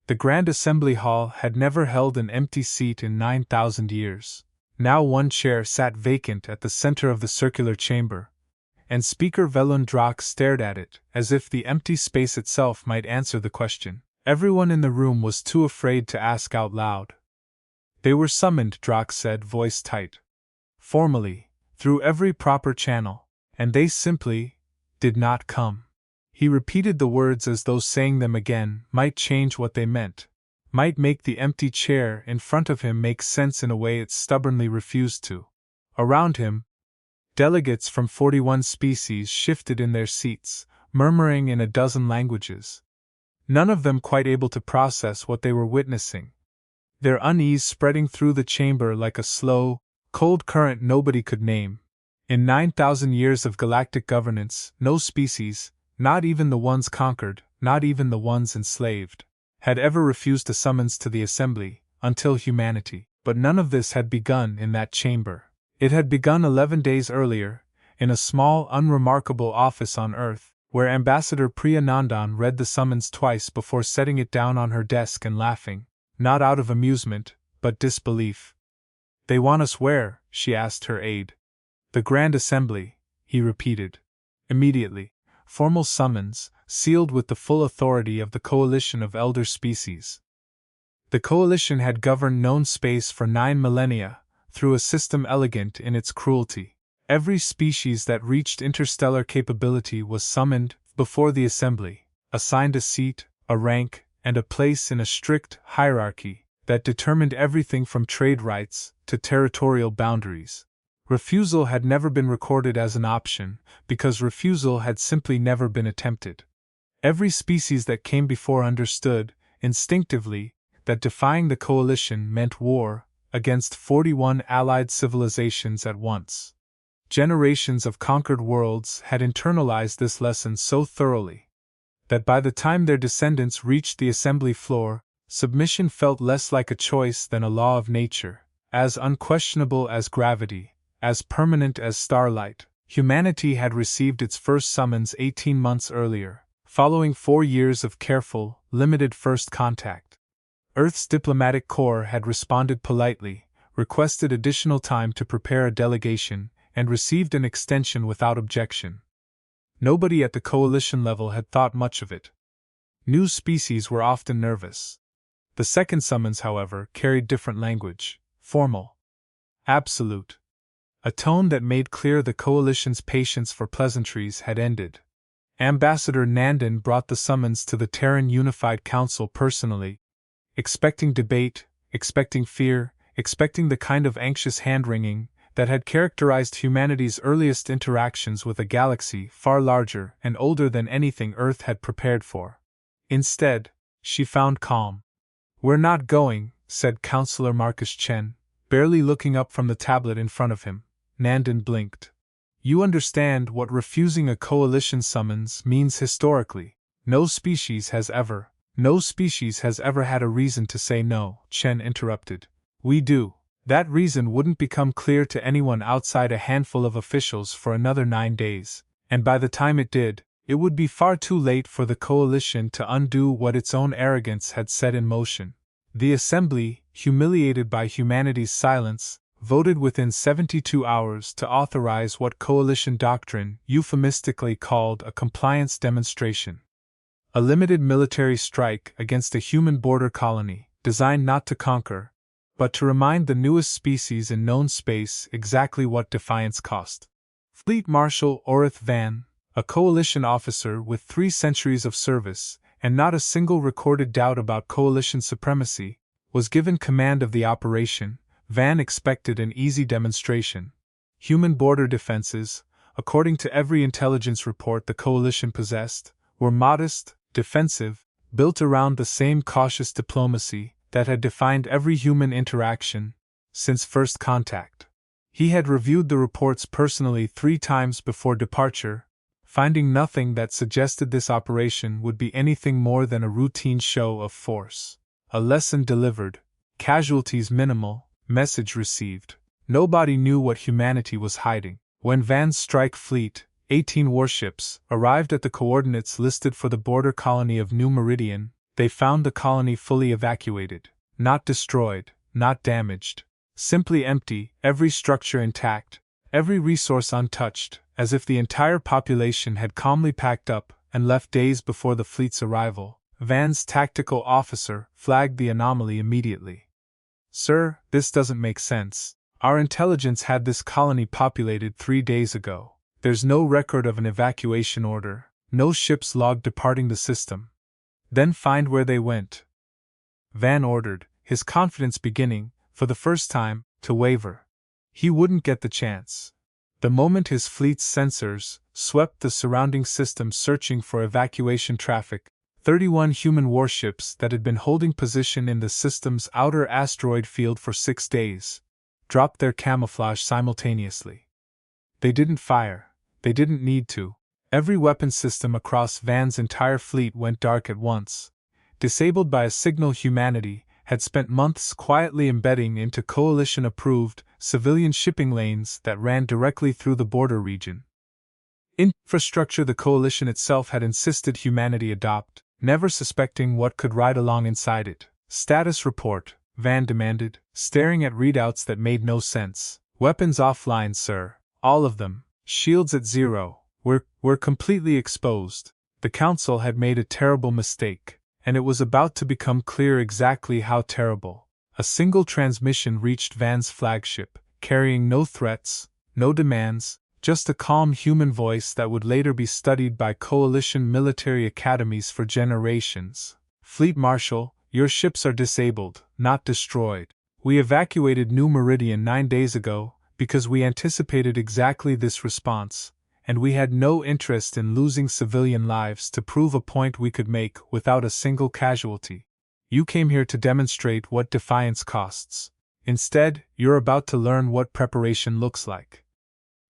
The Grand Assembly Hall had never held an empty seat in 9,000 years. Now one chair sat vacant at the center of the circular chamber, and Speaker Velundrak stared at it, as if the empty space itself might answer the question. Everyone in the room was too afraid to ask out loud. They were summoned, Drak said, voice tight. Formally, through every proper channel, and they simply did not come. He repeated the words as though saying them again might change what they meant, might make the empty chair in front of him make sense in a way it stubbornly refused to. Around him, delegates from 41 species shifted in their seats, murmuring in a dozen languages. None of them quite able to process what they were witnessing, their unease spreading through the chamber like a slow, cold current nobody could name. In 9,000 years of galactic governance, no species, not even the ones conquered, not even the ones enslaved, had ever refused a summons to the assembly, until humanity. But none of this had begun in that chamber. It had begun 11 days earlier, in a small, unremarkable office on Earth, where Ambassador Priya Nandan read the summons twice before setting it down on her desk and laughing, not out of amusement, but disbelief. They want us where? She asked her aide. The Grand Assembly, he repeated. Immediately. Formal summons, sealed with the full authority of the coalition of elder species. The coalition had governed known space for 9 millennia, through a system elegant in its cruelty. Every species that reached interstellar capability was summoned before the assembly, assigned a seat, a rank, and a place in a strict hierarchy that determined everything from trade rights to territorial boundaries. Refusal had never been recorded as an option, because refusal had simply never been attempted. Every species that came before understood, instinctively, that defying the coalition meant war against 41 allied civilizations at once. Generations of conquered worlds had internalized this lesson so thoroughly that by the time their descendants reached the assembly floor, submission felt less like a choice than a law of nature, as unquestionable as gravity, as permanent as starlight. Humanity had received its first summons 18 months earlier, following 4 years of careful, limited first contact. Earth's diplomatic corps had responded politely, requested additional time to prepare a delegation, and received an extension without objection. Nobody at the coalition level had thought much of it. New species were often nervous. The second summons, however, carried different language, formal, absolute, a tone that made clear the coalition's patience for pleasantries had ended. Ambassador Nandan brought the summons to the Terran Unified Council personally, expecting debate, expecting fear, expecting the kind of anxious hand-wringing that had characterized humanity's earliest interactions with a galaxy far larger and older than anything Earth had prepared for. Instead, she found calm. "We're not going," said Councillor Marcus Chen, barely looking up from the tablet in front of him. Nandan blinked. "You understand what refusing a coalition summons means historically. No species has ever had a reason to say no," Chen interrupted. "We do. That reason wouldn't become clear to anyone outside a handful of officials for another 9 days, and by the time it did, it would be far too late for the coalition to undo what its own arrogance had set in motion." The assembly, humiliated by humanity's silence, voted within 72 hours to authorize what coalition doctrine euphemistically called a compliance demonstration. A limited military strike against a human border colony, designed not to conquer, but to remind the newest species in known space exactly what defiance cost. Fleet Marshal Orith Van, a coalition officer with 3 centuries of service and not a single recorded doubt about coalition supremacy, was given command of the operation. Van expected an easy demonstration. Human border defenses, according to every intelligence report the coalition possessed, were modest, defensive, built around the same cautious diplomacy that had defined every human interaction since first contact. He had reviewed the reports personally 3 times before departure, finding nothing that suggested this operation would be anything more than a routine show of force. A lesson delivered, casualties minimal, message received. Nobody knew what humanity was hiding. When Van's strike fleet, 18 warships, arrived at the coordinates listed for the border colony of New Meridian, They found the colony fully evacuated, not destroyed, not damaged. Simply empty, every structure intact, every resource untouched, as if the entire population had calmly packed up and left days before the fleet's arrival. Van's tactical officer flagged the anomaly immediately. "Sir, this doesn't make sense. Our intelligence had this colony populated 3 days ago. There's no record of an evacuation order, no ships logged departing the system." "Then find where they went," Van ordered, his confidence beginning, for the first time, to waver. He wouldn't get the chance. The moment his fleet's sensors swept the surrounding system searching for evacuation traffic, 31 human warships that had been holding position in the system's outer asteroid field for 6 days dropped their camouflage simultaneously. They didn't fire. They didn't need to. Every weapon system across Van's entire fleet went dark at once, disabled by a signal humanity had spent months quietly embedding into Coalition-approved civilian shipping lanes that ran directly through the border region. Infrastructure the Coalition itself had insisted humanity adopt, never suspecting what could ride along inside it. "Status report," Van demanded, staring at readouts that made no sense. "Weapons offline, sir. All of them. Shields at 0. We're completely exposed." The Council had made a terrible mistake. And it was about to become clear exactly how terrible. A single transmission reached Van's flagship, carrying no threats, no demands, just a calm human voice that would later be studied by Coalition military academies for generations. "Fleet Marshal, your ships are disabled, not destroyed. We evacuated New Meridian 9 days ago because we anticipated exactly this response. And we had no interest in losing civilian lives to prove a point we could make without a single casualty. You came here to demonstrate what defiance costs. Instead, you're about to learn what preparation looks like."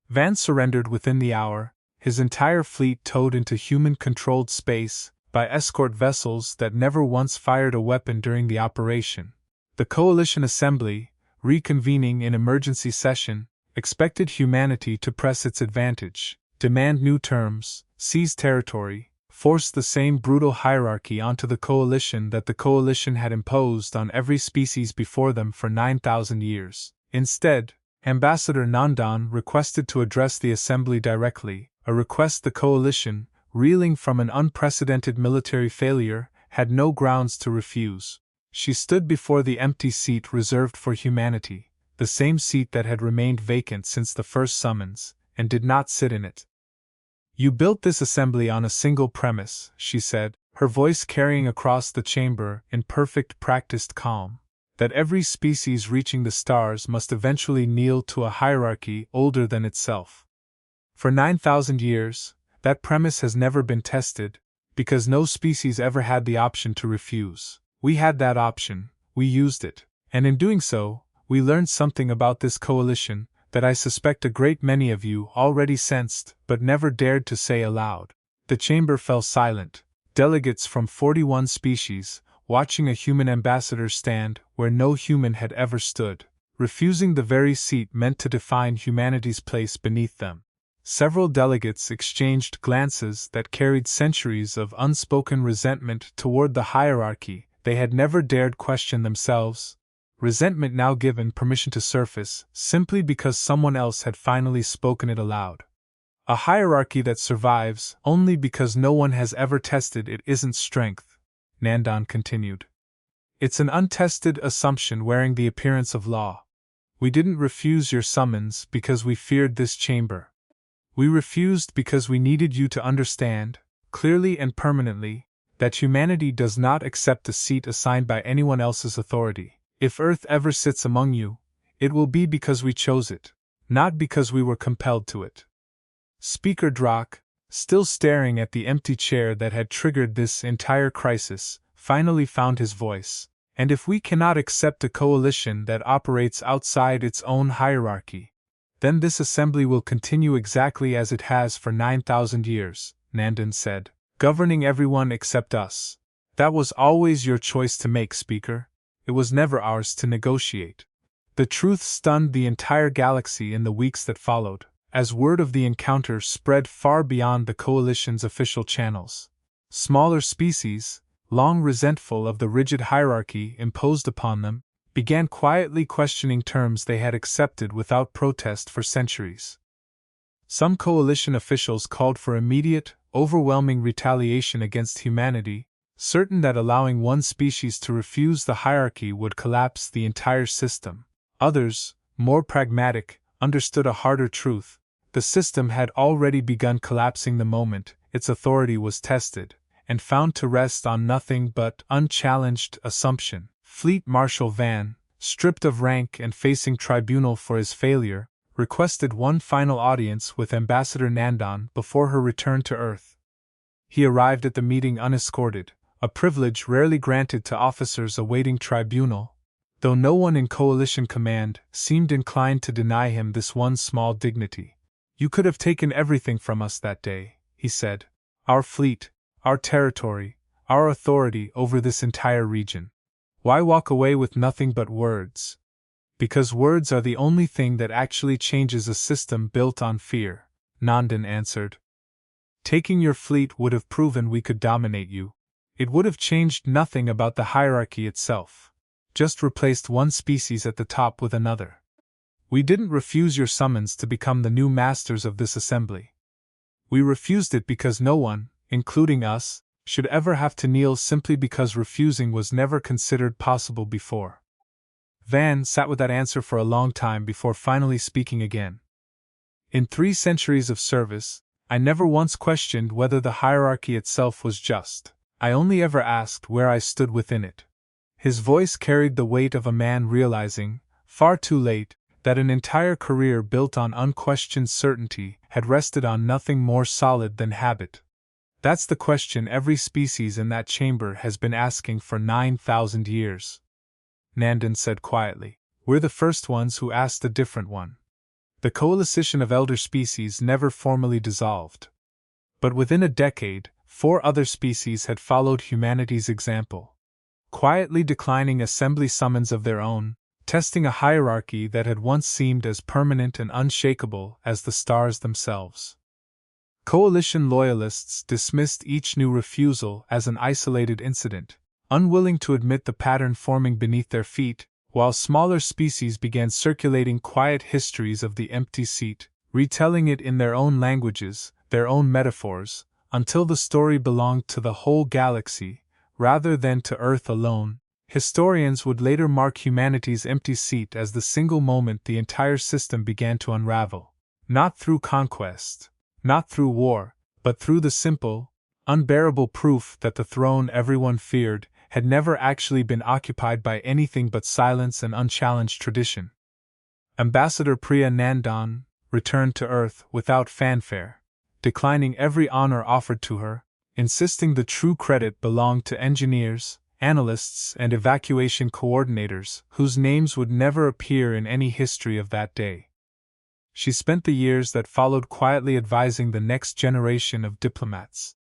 Van surrendered within the hour, his entire fleet towed into human-controlled space by escort vessels that never once fired a weapon during the operation. The Coalition Assembly, reconvening in emergency session, expected humanity to press its advantage, demand new terms, seize territory, force the same brutal hierarchy onto the Coalition that the Coalition had imposed on every species before them for 9,000 years. Instead, Ambassador Nandan requested to address the Assembly directly, a request the Coalition, reeling from an unprecedented military failure, had no grounds to refuse. She stood before the empty seat reserved for humanity, the same seat that had remained vacant since the first summons, and did not sit in it. "You built this assembly on a single premise," she said, her voice carrying across the chamber in perfect practiced calm, "that every species reaching the stars must eventually kneel to a hierarchy older than itself. For 9,000 years, that premise has never been tested, because no species ever had the option to refuse. We had that option, we used it, and in doing so, we learned something about this Coalition that I suspect a great many of you already sensed but never dared to say aloud." The chamber fell silent, delegates from 41 species, watching a human ambassador stand where no human had ever stood, refusing the very seat meant to define humanity's place beneath them. Several delegates exchanged glances that carried centuries of unspoken resentment toward the hierarchy they had never dared question themselves. Resentment now given permission to surface simply because someone else had finally spoken it aloud. "A hierarchy that survives only because no one has ever tested it isn't strength," Nandan continued. "It's an untested assumption wearing the appearance of law. We didn't refuse your summons because we feared this chamber. We refused because we needed you to understand, clearly and permanently, that humanity does not accept a seat assigned by anyone else's authority. If Earth ever sits among you, it will be because we chose it, not because we were compelled to it." Speaker Drak, still staring at the empty chair that had triggered this entire crisis, finally found his voice. "And if we cannot accept a Coalition that operates outside its own hierarchy, then this assembly will continue exactly as it has for 9,000 years, Nandan said, "governing everyone except us. That was always your choice to make, Speaker. It was never ours to negotiate." The truth stunned the entire galaxy in the weeks that followed, as word of the encounter spread far beyond the Coalition's official channels. Smaller species, long resentful of the rigid hierarchy imposed upon them, began quietly questioning terms they had accepted without protest for centuries. Some coalition officials called for immediate, overwhelming retaliation against humanity, certain that allowing one species to refuse the hierarchy would collapse the entire system. Others, more pragmatic, understood a harder truth: the system had already begun collapsing the moment its authority was tested, and found to rest on nothing but unchallenged assumption. Fleet Marshal Van, stripped of rank and facing tribunal for his failure, requested one final audience with Ambassador Nandan before her return to Earth. He arrived at the meeting unescorted, a privilege rarely granted to officers awaiting tribunal, though no one in Coalition Command seemed inclined to deny him this one small dignity. "You could have taken everything from us that day," he said. "Our fleet, our territory, our authority over this entire region. Why walk away with nothing but words?" "Because words are the only thing that actually changes a system built on fear," Nandan answered. "Taking your fleet would have proven we could dominate you. It would have changed nothing about the hierarchy itself, just replaced one species at the top with another. We didn't refuse your summons to become the new masters of this assembly. We refused it because no one, including us, should ever have to kneel simply because refusing was never considered possible before." Van sat with that answer for a long time before finally speaking again. "In 3 centuries of service, I never once questioned whether the hierarchy itself was just. I only ever asked where I stood within it." His voice carried the weight of a man realizing, far too late, that an entire career built on unquestioned certainty had rested on nothing more solid than habit. "That's the question every species in that chamber has been asking for 9,000 years. Nandan said quietly. "We're the first ones who asked a different one." The coalition of elder species never formally dissolved. But within a decade, 4 other species had followed humanity's example, quietly declining assembly summons of their own, testing a hierarchy that had once seemed as permanent and unshakable as the stars themselves. Coalition loyalists dismissed each new refusal as an isolated incident, unwilling to admit the pattern forming beneath their feet, while smaller species began circulating quiet histories of the empty seat, retelling it in their own languages, their own metaphors, until the story belonged to the whole galaxy, rather than to Earth alone. Historians would later mark humanity's empty seat as the single moment the entire system began to unravel, not through conquest, not through war, but through the simple, unbearable proof that the throne everyone feared had never actually been occupied by anything but silence and unchallenged tradition. Ambassador Priya Nandan returned to Earth without fanfare, declining every honor offered to her, insisting the true credit belonged to engineers, analysts, and evacuation coordinators whose names would never appear in any history of that day. She spent the years that followed quietly advising the next generation of diplomats,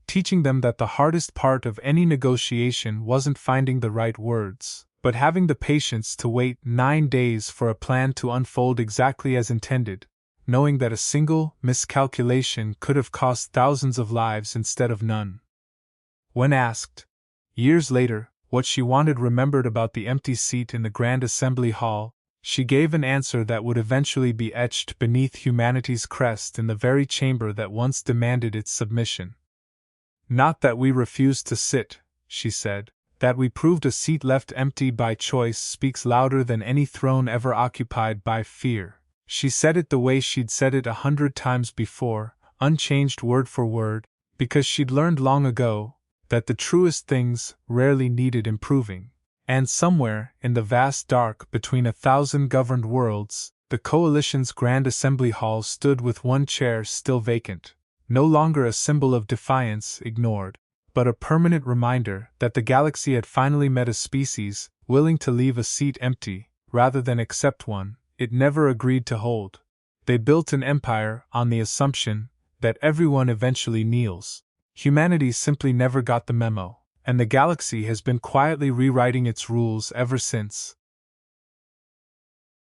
teaching them that the hardest part of any negotiation wasn't finding the right words, but having the patience to wait 9 days for a plan to unfold exactly as intended, knowing that a single miscalculation could have cost thousands of lives instead of none. When asked, years later, what she wanted remembered about the empty seat in the Grand Assembly Hall, she gave an answer that would eventually be etched beneath humanity's crest in the very chamber that once demanded its submission. "Not that we refused to sit," she said, "that we proved a seat left empty by choice speaks louder than any throne ever occupied by fear." She said it the way she'd said it 100 times before, unchanged word for word, because she'd learned long ago that the truest things rarely needed improving. And somewhere, in the vast dark between 1,000 governed worlds, the Coalition's Grand Assembly Hall stood with one chair still vacant, no longer a symbol of defiance ignored, but a permanent reminder that the galaxy had finally met a species willing to leave a seat empty, rather than accept one it never agreed to hold. They built an empire on the assumption that everyone eventually kneels. Humanity simply never got the memo, and the galaxy has been quietly rewriting its rules ever since.